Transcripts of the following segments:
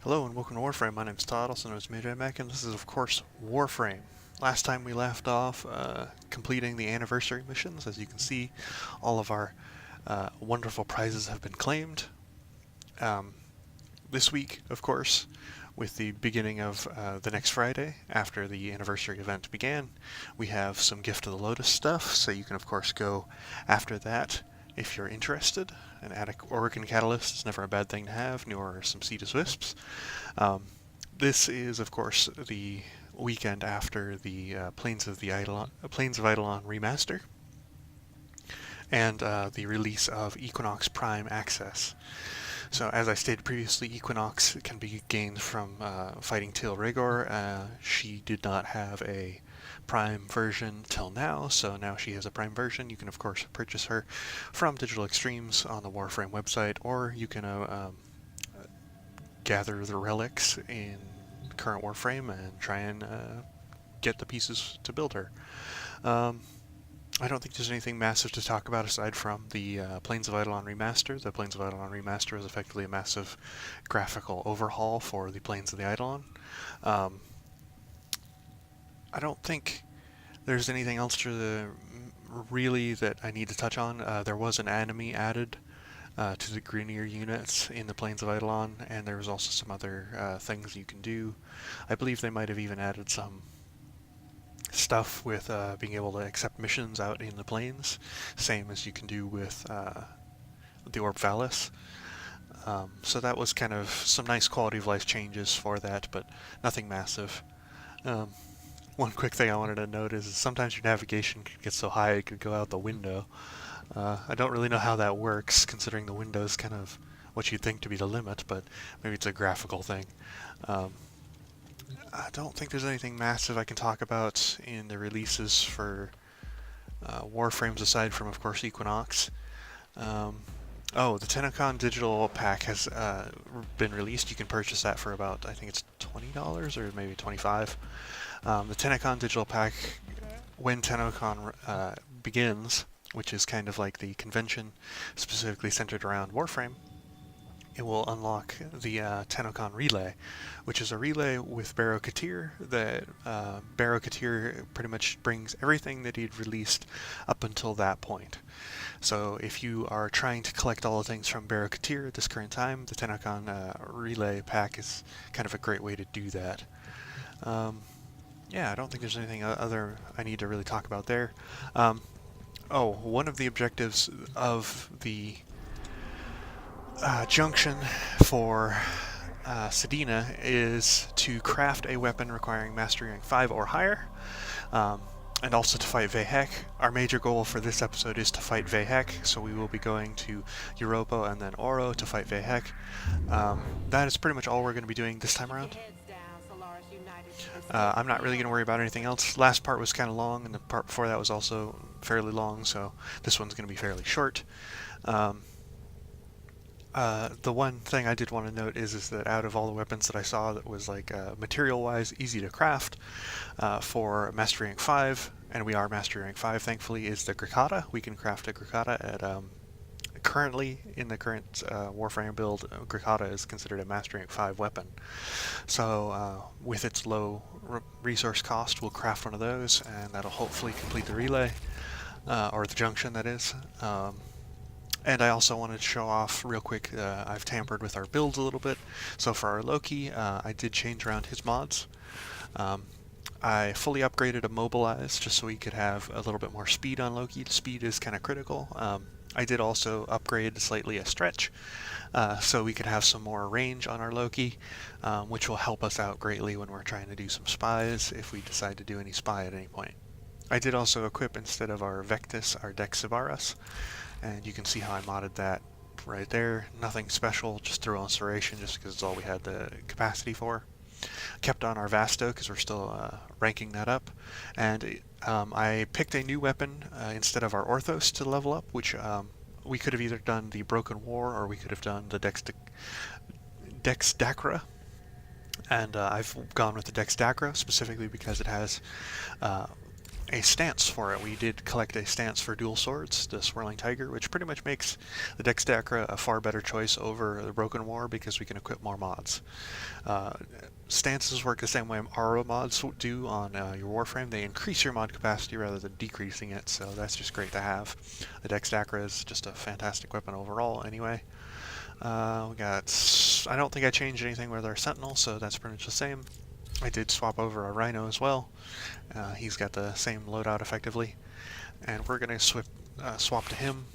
Hello and welcome to Warframe. My name is Todd, also known as Mac, and this is of course Warframe. Last time we left off completing the anniversary missions. As you can see, all of our wonderful prizes have been claimed. This week, of course, with the beginning of the next Friday, after the anniversary event began, we have some Gift of the Lotus stuff, so you can of course go after that if you're interested. An attic organ catalyst is never a bad thing to have, nor some Cetus Wisps. This is, of course, the weekend after the Plains of Eidolon remaster, and the release of Equinox Prime Access. So, as I stated previously, Equinox can be gained from fighting Teal Rigor. She did not have a Prime version till now, so now she has a Prime version. You can, of course, purchase her from Digital Extremes on the Warframe website, or you can gather the relics in current Warframe and try and get the pieces to build her. I don't think there's anything massive to talk about aside from the Plains of Eidolon remaster. The Plains of Eidolon remaster is effectively a massive graphical overhaul for the Plains of the Eidolon. I don't think there's anything else really that I need to touch on. There was an enemy added to the Grenier units in the Plains of Eidolon, and there was also some other things you can do. I believe they might have even added some stuff with being able to accept missions out in the plains, same as you can do with the Orb Valis. So that was kind of some nice quality of life changes for that, but nothing massive. One quick thing I wanted to note is sometimes your navigation could get so high it could go out the window. I don't really know how that works, considering the window is kind of what you'd think to be the limit, but maybe it's a graphical thing. I don't think there's anything massive I can talk about in the releases for Warframes aside from, of course, Equinox. Oh, the Tenocon digital pack has been released. You can purchase that for about, I think it's $20 or maybe $25. The Tenocon digital pack, when Tenocon begins, which is kind of like the convention specifically centered around Warframe, it will unlock the Tenocon Relay, which is a relay with Barrow Katir that Barrow Katir pretty much brings everything that he'd released up until that point. So if you are trying to collect all the things from Barrow Katir at this current time, the Tenocon Relay pack is kind of a great way to do that. Yeah, I don't think there's anything other I need to really talk about there. One of the objectives of the junction for Sedina is to craft a weapon requiring Mastery Rank 5 or higher, and also to fight Vehek. Our major goal for this episode is to fight Vehek, so we will be going to Europa and then Oro to fight Vehek. That is pretty much all we're going to be doing this time around. I'm not really going to worry about anything else. Last part was kind of long, and the part before that was also fairly long, so this one's going to be fairly short. The one thing I did want to note is that out of all the weapons that I saw that was like material-wise easy to craft for Mastery Rank 5, and we are Mastery Rank 5 thankfully, is the Grikata. We can craft a Grikata at currently in the current Warframe build. Grikata is considered a Mastery Rank 5 weapon. So with its low resource cost, we'll craft one of those, and that'll hopefully complete the relay, or the junction, that is. And I also wanted to show off real quick, I've tampered with our builds a little bit. So for our Loki, I did change around his mods. I fully upgraded a Mobilize just so we could have a little bit more speed on Loki. Speed is kind of critical. I did also upgrade slightly a Stretch, so we could have some more range on our Loki, which will help us out greatly when we're trying to do some spies, if we decide to do any spy at any point. I did also equip, instead of our Vectis, our Dexivaras, and you can see how I modded that right there. Nothing special, just through Inspiration, just because it's all we had the capacity for. Kept on our Vasto because we're still ranking that up, and I picked a new weapon instead of our Orthos to level up, which we could have either done the Broken War or we could have done the Dex Dacra, and I've gone with the Dex Dacra specifically because it has a stance for it. We did collect a stance for dual swords, the Swirling Tiger, which pretty much makes the Dexdacra a far better choice over the Broken War because we can equip more mods. Stances work the same way Aura mods do on your Warframe. They increase your mod capacity rather than decreasing it, so that's just great to have. The Dexdacra is just a fantastic weapon overall anyway. We got... I don't think I changed anything with our Sentinel, so that's pretty much the same. I did swap over our Rhino as well. He's got the same loadout effectively. And we're going to swap to him.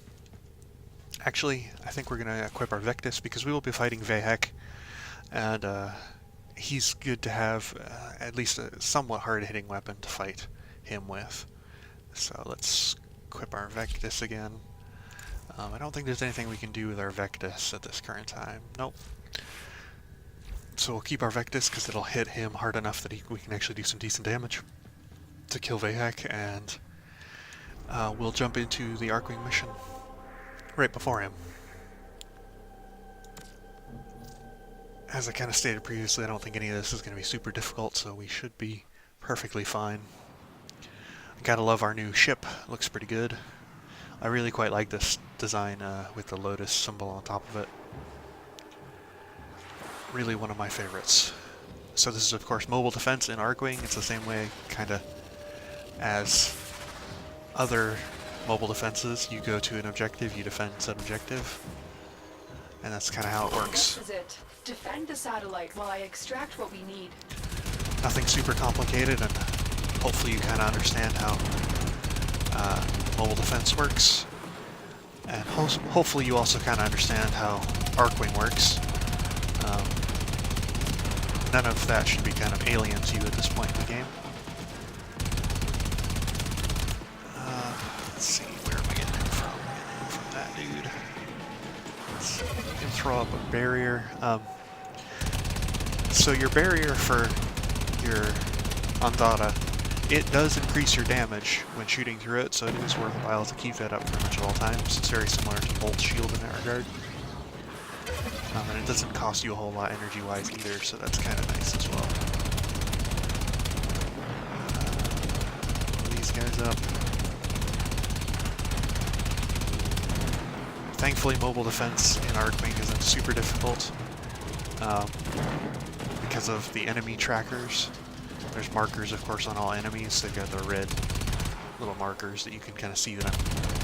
Actually, I think we're going to equip our Vectis because we will be fighting Vehek. And he's good to have at least a somewhat hard-hitting weapon to fight him with. So let's equip our Vectis again. I don't think there's anything we can do with our Vectis at this current time. Nope. So we'll keep our Vectis because it'll hit him hard enough that we can actually do some decent damage to kill Vehek, and we'll jump into the Archwing mission right before him. As I kind of stated previously, I don't think any of this is going to be super difficult, so we should be perfectly fine. Gotta love our new ship, looks pretty good. I really quite like this design with the lotus symbol on top of it. Really one of my favorites. So this is of course mobile defense in Archwing. It's the same way kind of as other mobile defenses. You go to an objective, you defend said objective, and that's kind of how it works. This is it. Defend the satellite while I extract what we need. Nothing super complicated, and hopefully you kind of understand how mobile defense works. And hopefully you also kind of understand how Archwing works. None of that should be kind of alien to you at this point in the game. Let's see, where am I getting it from? From that dude. Let's see, you can throw up a barrier. So your barrier for your Ondata, it does increase your damage when shooting through it, so it is worthwhile to keep that up pretty much at all times. It's very similar to Bolt Shield in that regard. And it doesn't cost you a whole lot energy-wise either, so that's kind of nice as well. Pull these guys up. Thankfully, mobile defense in Archwing isn't super difficult because of the enemy trackers. There's markers, of course, on all enemies. They've got the red little markers that you can kind of see that I'm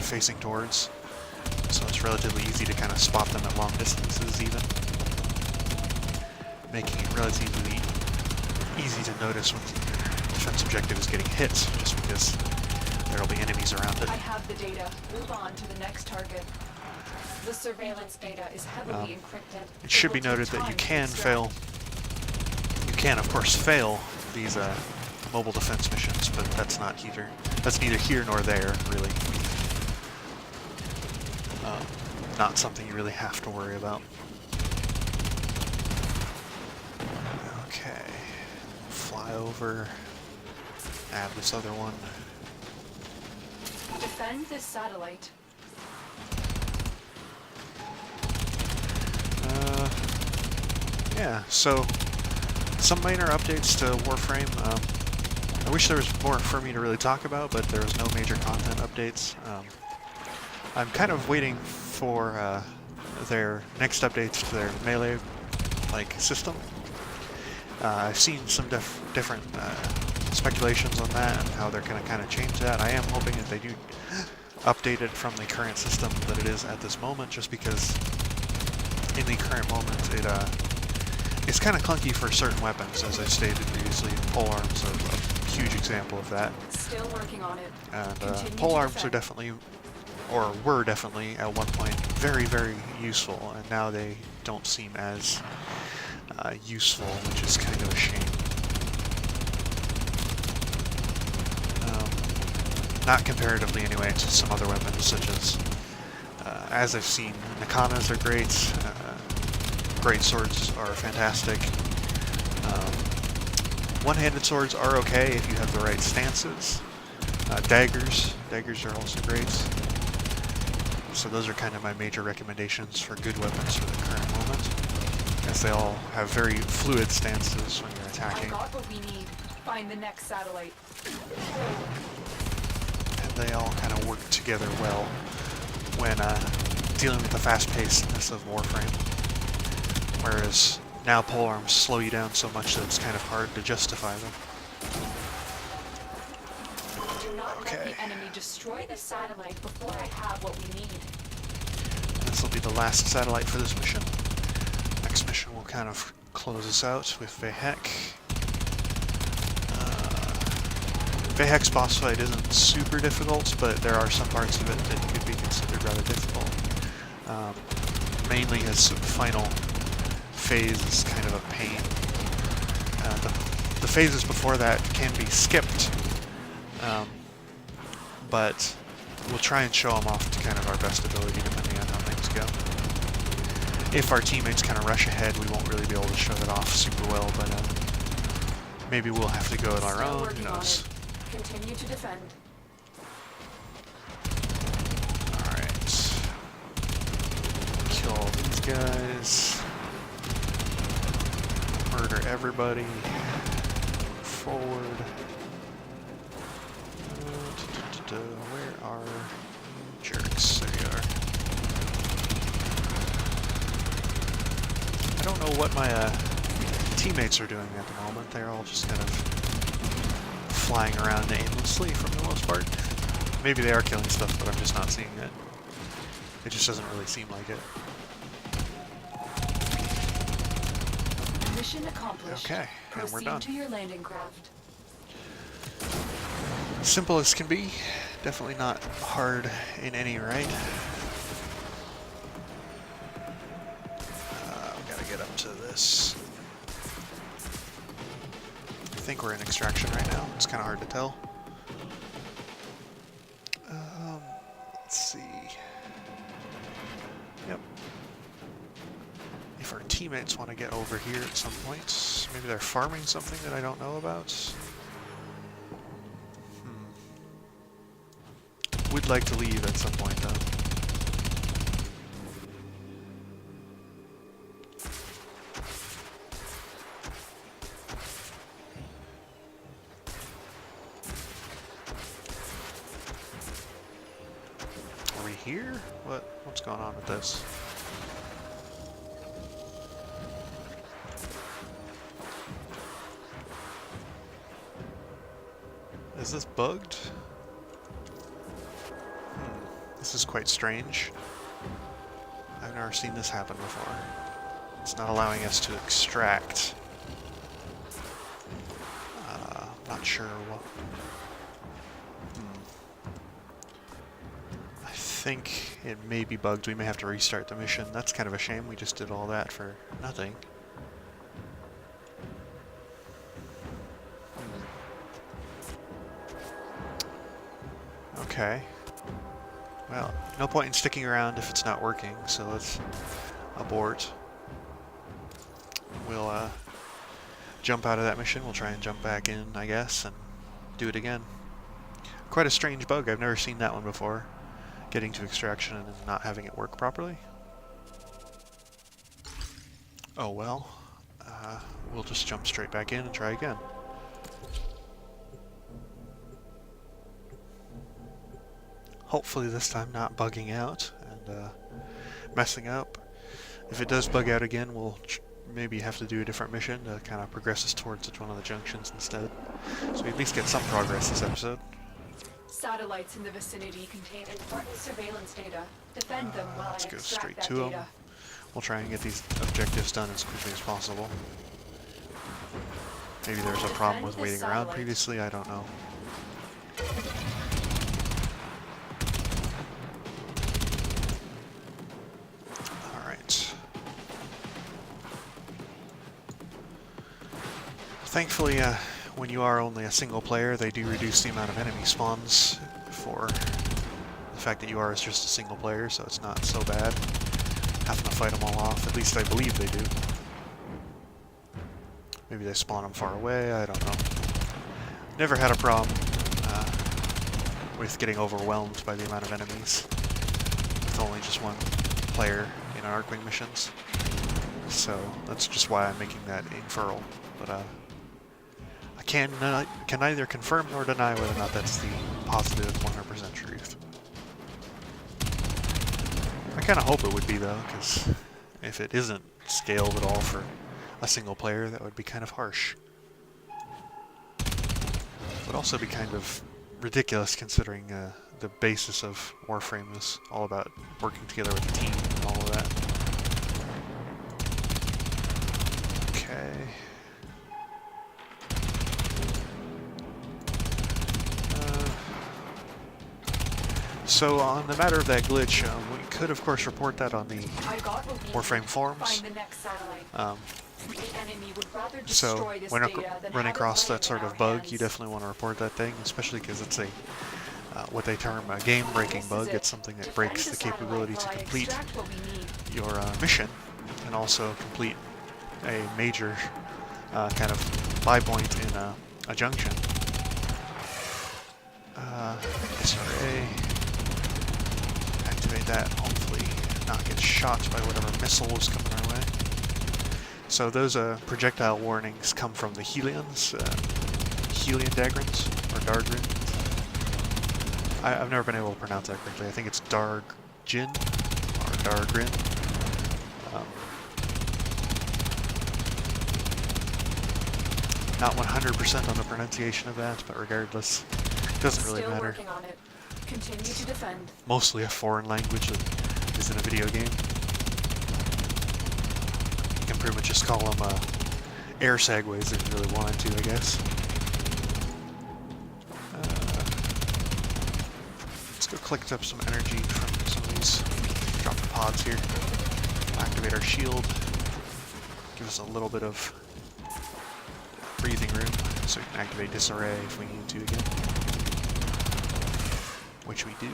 facing towards. So it's relatively easy to kind of spot them at long distances even, making it relatively easy to notice when the defense objective is getting hit, just because there will be enemies around it. I have the data. Move on to the next target. The surveillance data is heavily encrypted. It should be noted that you can fail. You can, of course, fail these mobile defense missions, but that's not either. That's neither here nor there, really. Not something you really have to worry about. Okay, fly over, add this other one. Defend this satellite. Yeah, so some minor updates to Warframe. I wish there was more for me to really talk about, but there was no major content updates. I'm kind of waiting for their next updates to their melee system. I've seen some different speculations on that and how they're going to kind of change that. I am hoping that they do update it from the current system that it is at this moment, just because in the current moment it's kind of clunky for certain weapons, as I stated previously. Polearms are a huge example of that. Still working on it. And polearms are definitely, or were definitely at one point, very, very useful, and now they don't seem as useful, which is kind of a shame. Not comparatively anyway to some other weapons, such as I've seen, Nakanas are great, great swords are fantastic. One-handed swords are okay if you have the right stances. Daggers are also great. So those are kind of my major recommendations for good weapons for the current moment, as they all have very fluid stances when you're attacking. I got what we need. Find the next satellite. they all kind of work together well when dealing with the fast-pacedness of Warframe. Whereas now polearms slow you down so much that it's kind of hard to justify them. Do not let Okay. the enemy destroy the satellite before I have what we need. This will be the last satellite for this mission. Next mission will kind of close us out with Vehek. Vehek's boss fight isn't super difficult, but there are some parts of it that could be considered rather difficult. Mainly his final phase is kind of a pain. The phases before that can be skipped, but we'll try and show them off to kind of our best ability depending on how things go. If our teammates kind of rush ahead, we won't really be able to show it off super well, but maybe we'll have to go it our own, who knows. Continue to defend. Alright. Kill all these guys. Murder everybody. Move forward. Where are you jerks? There you are. I don't know what my teammates are doing at the moment. They're all just kind of flying around aimlessly for the most part. Maybe they are killing stuff, but I'm just not seeing it. It just doesn't really seem like it. Mission accomplished. Okay, and we're done. Proceed to your landing craft. Simple as can be. Definitely not hard in any right. We gotta get up to this. I think we're in extraction right now. It's kind of hard to tell. Let's see. Yep. If our teammates want to get over here at some point, maybe they're farming something that I don't know about. Would like to leave at some point, though. Are we here? What's going on with this? Is this bugged? This is quite strange. I've never seen this happen before. It's not allowing us to extract. Not sure what. I think it may be bugged. We may have to restart the mission. That's kind of a shame. We just did all that for nothing. Okay. Well, no point in sticking around if it's not working, so let's abort. We'll jump out of that mission. We'll try and jump back in, I guess, and do it again. Quite a strange bug. I've never seen that one before. Getting to extraction and not having it work properly. Oh well. We'll just jump straight back in and try again. Hopefully this time not bugging out and messing up. If it does bug out again, we'll maybe have to do a different mission to kind of progress us towards one of the junctions instead. So we at least get some progress this episode. Satellites in the vicinity contain important surveillance data. Defend them while Let's I go extract straight that to data. them. We'll try and get these objectives done as quickly as possible. Maybe there's a problem with waiting around previously, I don't know. Alright. Thankfully, when you are only a single player, they do reduce the amount of enemy spawns for the fact that you are just a single player, so it's not so bad having to fight them all off. At least I believe they do. Maybe they spawn them far away, I don't know. Never had a problem with getting overwhelmed by the amount of enemies with only just one player in our Arcwing missions. So that's just why I'm making that inferral. But I can neither confirm nor deny whether or not that's the positive 100% truth. I kind of hope it would be, though, because if it isn't scaled at all for a single player, that would be kind of harsh. Would also be kind of ridiculous considering the basis of Warframe is all about working together with a team and all of that. Okay. So on the matter of that glitch, we could of course report that on the Warframe forums. So when running across that sort of bug, you definitely want to report that thing, especially because it's a what they term a game-breaking bug. It's something that breaks the capability to complete your mission and also complete a major kind of buy point in a junction. SRA. Activate that, hopefully not get shot by whatever missile is coming our way. So those projectile warnings come from the Helions, Helion Dagrins, or Dargrins. I've never been able to pronounce that correctly. I think it's Dargjin, or Dargrin. Not 100% on the pronunciation of that, but regardless, it doesn't really matter. Continue to defend. Mostly a foreign language that is in a video game. You can pretty much just call them air segways if you really wanted to, I guess. Let's go collect up some energy from some of these dropped pods here. Activate our shield. Give us a little bit of breathing room so we can activate disarray if we need to again. Which we do.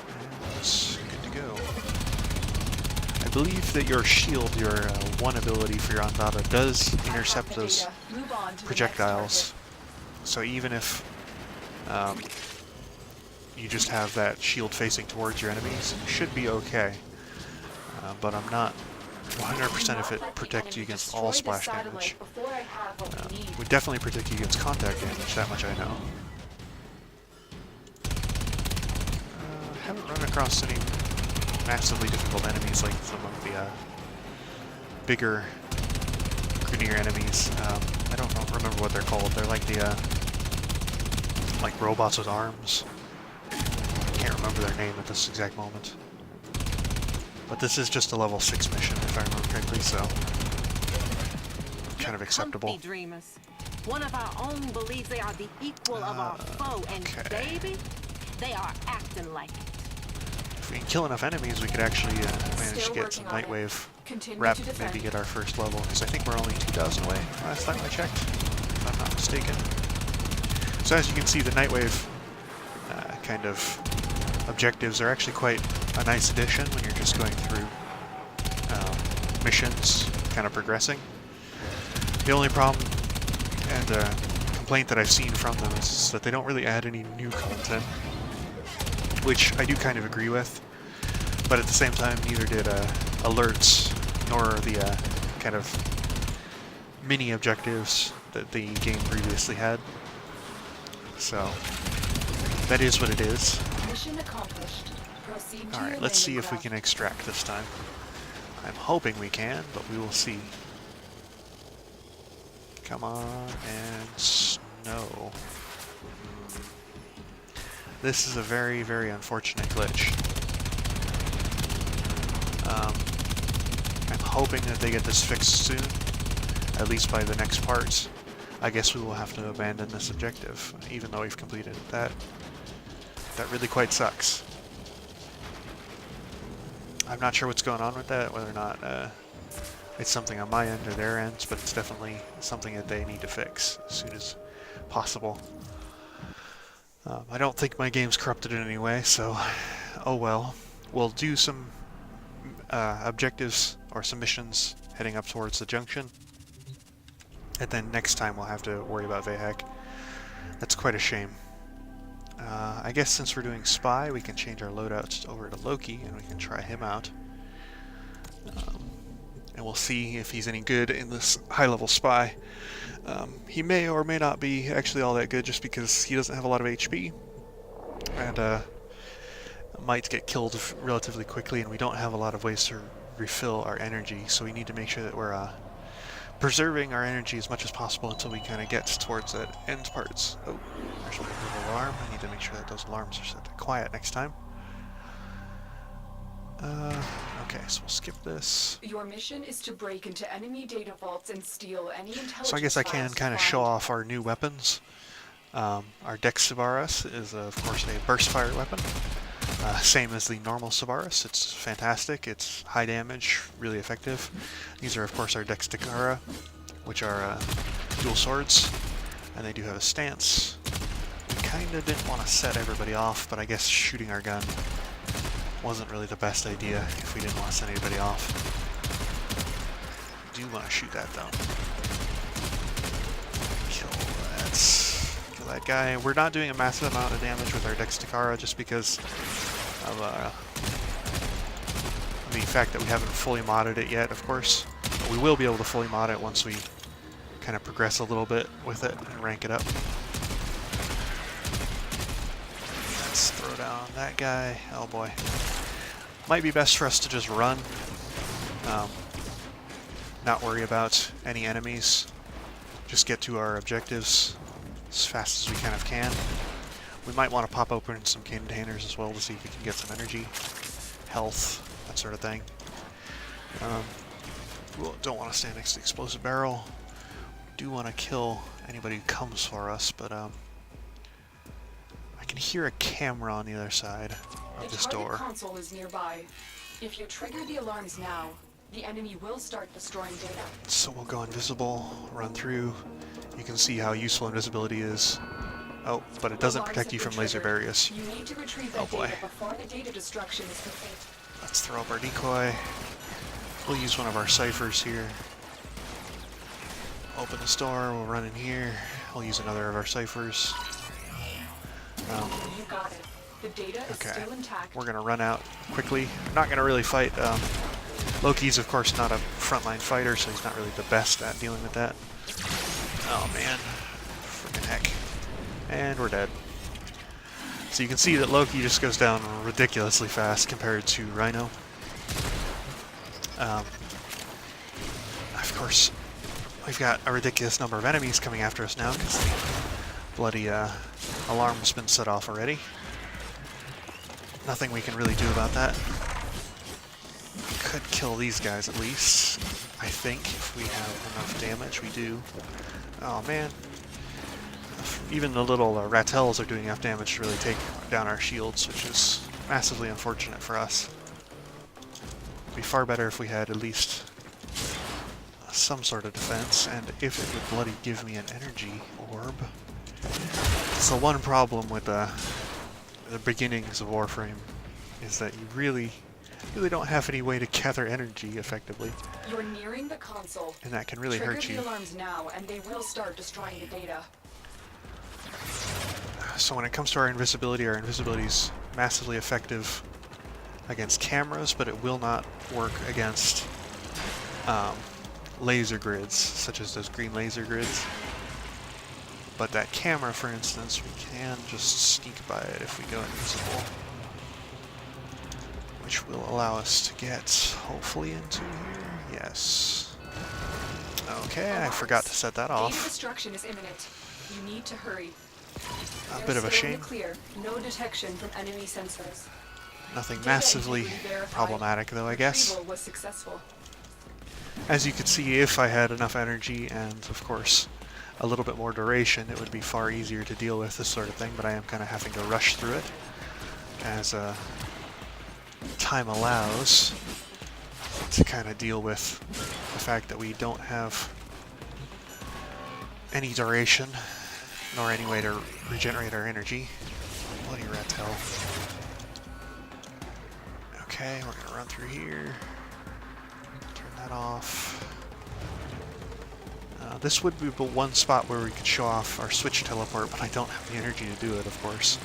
And it's good to go. I believe that your shield, your one ability for your Ondata, does intercept those projectiles. So even if you just have that shield facing towards your enemies, you should be okay. But I'm not 100% if it protects you against all splash damage. Would definitely protect you against contact damage, that much I know. Haven't run across any massively difficult enemies like some of the bigger Grineer enemies. I don't remember what they're called. They're like the like robots with arms. I can't remember their name at this exact moment. But this is just a level 6 mission, if I remember correctly, so kind of acceptable. Dreamers. One of our own believes they are the equal of our foe, and baby, they are acting like it. If we can kill enough enemies, we could actually manage to get some Nightwave rep, maybe get our first level, because I think we're only 2,000 away last time I checked, if I'm not mistaken. So as you can see, the Nightwave kind of objectives are actually quite a nice addition when you're just going through missions, kind of progressing. The only problem and complaint that I've seen from them is that they don't really add any new content, which I do kind of agree with, but at the same time neither did alerts nor the kind of mini objectives that the game previously had. So that is what it is. Mission accomplished. Proceed to Alright, let's see if we can extract this time. I'm hoping we can, but we will see. Come on, and snow. This is a very, very unfortunate glitch. I'm hoping that they get this fixed soon, at least by the next part. I guess we will have to abandon this objective, even though we've completed it. That really quite sucks. I'm not sure what's going on with that, whether or not it's something on my end or their ends, but it's definitely something that they need to fix as soon as possible. I don't think my game's corrupted in any way, so oh well. We'll do some objectives or some missions heading up towards the junction, and then next time we'll have to worry about Vahak. That's quite a shame. I guess since we're doing Spy, we can change our loadouts over to Loki, and we can try him out. And and we'll see if he's any good in this high-level spy. He may or may not be actually all that good just because he doesn't have a lot of HP, and might get killed relatively quickly, and we don't have a lot of ways to refill our energy, so we need to make sure that we're preserving our energy as much as possible until we kind of get towards that end parts. Oh, there's a little alarm. I need to make sure that those alarms are set to quiet next time. Okay, so we'll skip this. Your mission is to break into enemy data vaults and steal any intelligence. So I guess I can files kind of found. show off our new weapons. Our Dex Sabaris is, of course, a burst fire weapon. Same as the normal Sabaris. It's fantastic. It's high damage, really effective. These are, of course, our Dex Takara, which are dual swords, and they do have a stance. We kind of didn't want to set everybody off, but I guess shooting our gun wasn't really the best idea if we didn't want to send anybody off. We do want to shoot that, though. Kill that guy. We're not doing a massive amount of damage with our Dex Takara just because of the fact that we haven't fully modded it yet, of course. But we will be able to fully mod it once we kind of progress a little bit with it and rank it up. Let's throw down that guy. Oh boy. Might be best for us to just run. Not worry about any enemies. Just get to our objectives as fast as we kind of can. We might want to pop open some containers as well to see if we can get some energy, health, that sort of thing. We don't want to stand next to the explosive barrel. We do want to kill anybody who comes for us, but I can hear a camera on the other side of this door. The target console is nearby. If you trigger the alarms now, the enemy will start destroying data. So we'll go invisible, run through. You can see how useful invisibility is. Oh, but it doesn't protect you from laser barriers. You need to retrieve that data before the data destruction is complete. Let's throw up our decoy. We'll use one of our ciphers here. Open this door, we'll run in here. We'll use another of our ciphers. You got it. The data is still intact. We're gonna run out quickly. We're not gonna really fight. Loki's, of course, not a frontline fighter, so he's not really the best at dealing with that. Oh man, freaking heck. And we're dead. So you can see that Loki just goes down ridiculously fast compared to Rhino. Of course, we've got a ridiculous number of enemies coming after us now because the bloody alarm's been set off already. Nothing we can really do about that. We could kill these guys at least, I think, if we have enough damage. We do. Oh man. Even the little Rattels are doing enough damage to really take down our shields, which is massively unfortunate for us. It'd be far better if we had at least some sort of defense, and if it would bloody give me an energy orb. It's the one problem with the beginnings of Warframe, is that you really don't have any way to gather energy effectively. You're nearing the console. And that can really hurt you. Trigger the alarms now, and they will start destroying the data. So when it comes to our invisibility is massively effective against cameras, but it will not work against laser grids, such as those green laser grids. But that camera, for instance, we can just sneak by it if we go invisible, which will allow us to get, hopefully, into here. Yes. Okay, I forgot to set that off. Data destruction is imminent. You need to hurry. A bit of a shame. Clear. No detection from enemy sensors. Nothing massively problematic, though, I guess. Retrieval was successful. As you can see, if I had enough energy and, of course, a little bit more duration, it would be far easier to deal with this sort of thing, but I am kind of having to rush through it as time allows to kind of deal with the fact that we don't have any duration nor any way to regenerate our energy. Bloody rat hell. Okay, we're gonna run through here. Turn that off. This would be the one spot where we could show off our switch teleport, but I don't have the energy to do it, of course.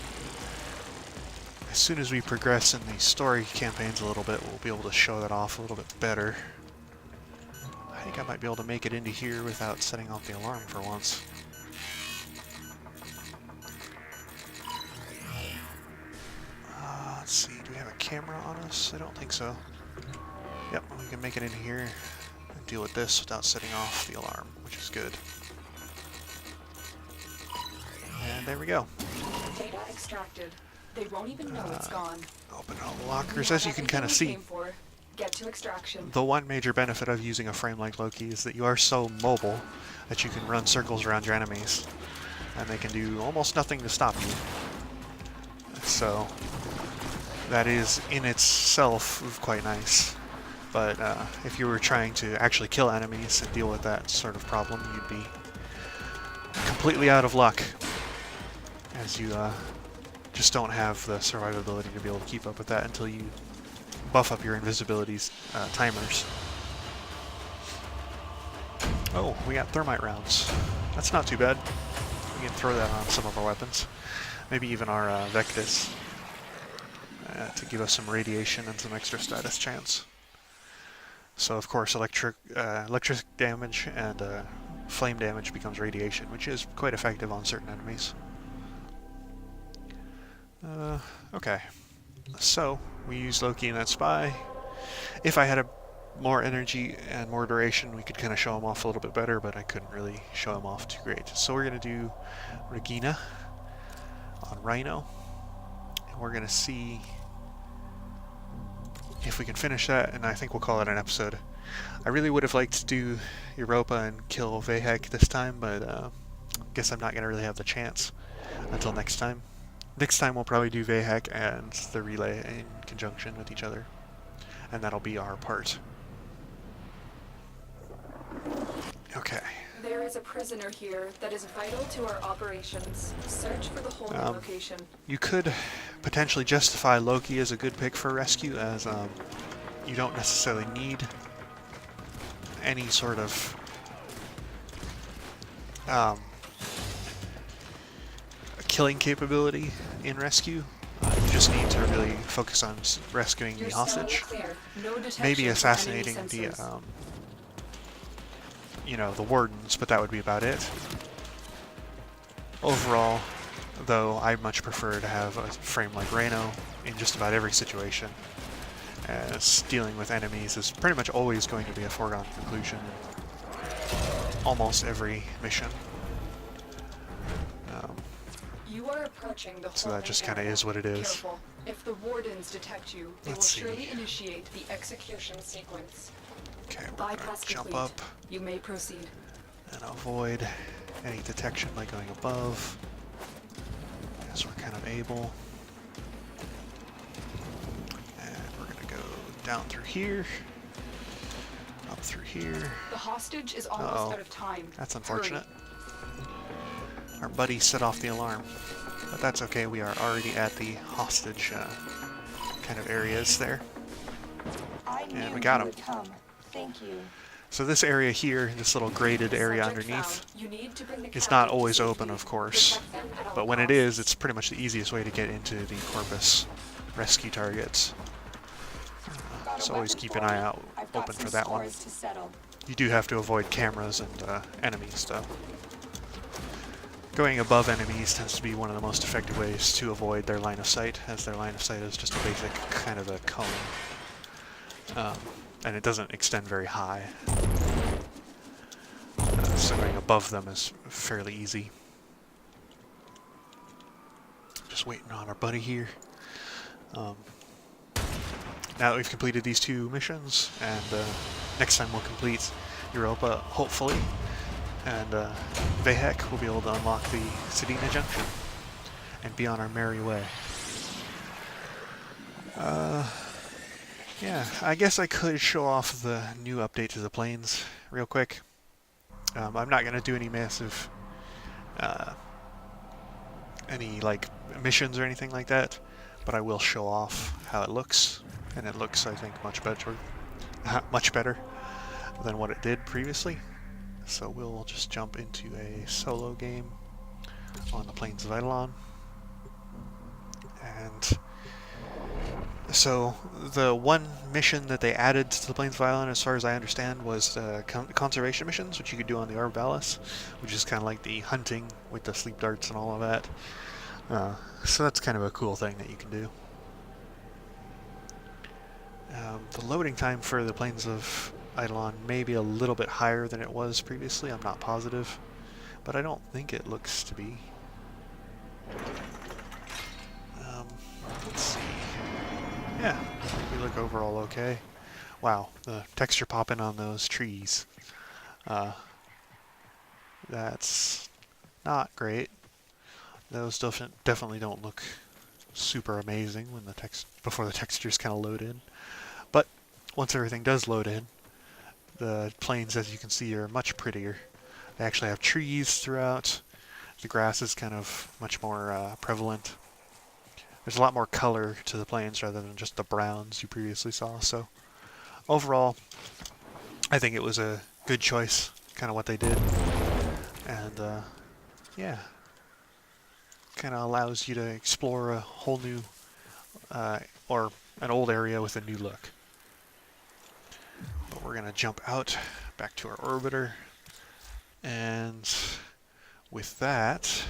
As soon as we progress in the story campaigns a little bit, we'll be able to show that off a little bit better. think I might be able to make it into here without setting off the alarm for once. Let's see, do we have a camera on us? I don't think so. Yep, we can make it in here and deal with this without setting off the alarm, which is good. And there we go. Data extracted. They won't even know it's gone. Open all the lockers. As you can kind of see, Get to extraction. the one major benefit of using a frame like Loki is that you are so mobile that you can run circles around your enemies, and they can do almost nothing to stop you. So that is in itself quite nice. But if you were trying to actually kill enemies and deal with that sort of problem, you'd be completely out of luck, as you just don't have the survivability to be able to keep up with that until you buff up your invisibility timers. Oh, we got thermite rounds. That's not too bad. We can throw that on some of our weapons. Maybe even our Vectis, to give us some radiation and some extra status chance. So of course electric damage and flame damage becomes radiation, which is quite effective on certain enemies. Okay, so we use Loki and that spy. If I had more energy and more duration, we could kind of show him off a little bit better, but I couldn't really show him off too great. So we're going to do Regina on Rhino, and we're going to see if we can finish that, and I think we'll call it an episode. I really would have liked to do Europa and kill Vahek this time, but guess I'm not going to really have the chance until next time. Next time we'll probably do Vahek and the relay in conjunction with each other, and that'll be our part. Okay. There is a prisoner here that is vital to our operations. Search for the holding location. You could potentially justify Loki as a good pick for rescue, as you don't necessarily need any sort of killing capability in rescue. You just need to really focus on rescuing the hostage. Maybe assassinating the you know, the wardens, but that would be about it. Overall, though, I much prefer to have a frame like Rhino in just about every situation, as dealing with enemies is pretty much always going to be a foregone conclusion in almost every mission. You are approaching the So that just kind of is what it is. Careful. If the wardens detect you, they will surely initiate the execution sequence. Okay, we're going to jump up. You may proceed. And avoid any detection by going above, as we're kind of able. And we're going to go down through here, up through here. The hostage is almost out of time. That's unfortunate. Our buddy set off the alarm, but that's okay. We are already at the hostage kind of areas there. And we got him. Thank you. So this area here, this little graded area underneath, is not always open, of course, but when it is, it's pretty much the easiest way to get into the Corpus rescue targets. So always keep an eye out open for that one. You do have to avoid cameras and enemies, though. Going above enemies tends to be one of the most effective ways to avoid their line of sight, as their line of sight is just a basic kind of a cone. And it doesn't extend very high. So going above them is fairly easy. Just waiting on our buddy here. Now that we've completed these two missions, and next time we'll complete Europa, hopefully, and Vahek will be able to unlock the Sedina Junction and be on our merry way. Yeah, I guess I could show off the new update to the planes real quick. I'm not going to do any massive, any like missions or anything like that, but I will show off how it looks, and it looks, I think, much better than what it did previously. So we'll just jump into a solo game on the plains of Eidolon, and So the one mission that they added to the Plains of Island, as far as I understand, was conservation missions, which you could do on the Orbalis, which is kind of like the hunting with the sleep darts and all of that. So that's kind of a cool thing that you can do. The loading time for the Plains of Eidolon may be a little bit higher than it was previously. I'm not positive, but I don't think it looks to be. Let's see. Yeah, we look overall okay. Wow, the texture popping on those trees. That's not great. Those definitely don't look super amazing when before the textures kind of load in. But once everything does load in, the plains, as you can see, are much prettier. They actually have trees throughout. The grass is kind of much more prevalent. There's a lot more color to the plains rather than just the browns you previously saw. So overall, I think it was a good choice, kind of what they did. And yeah, kind of allows you to explore a whole new, or an old area with a new look. But we're going to jump out back to our orbiter. And with that,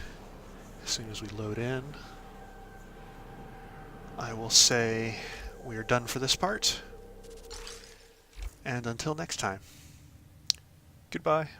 as soon as we load in, I will say we are done for this part. And until next time, goodbye.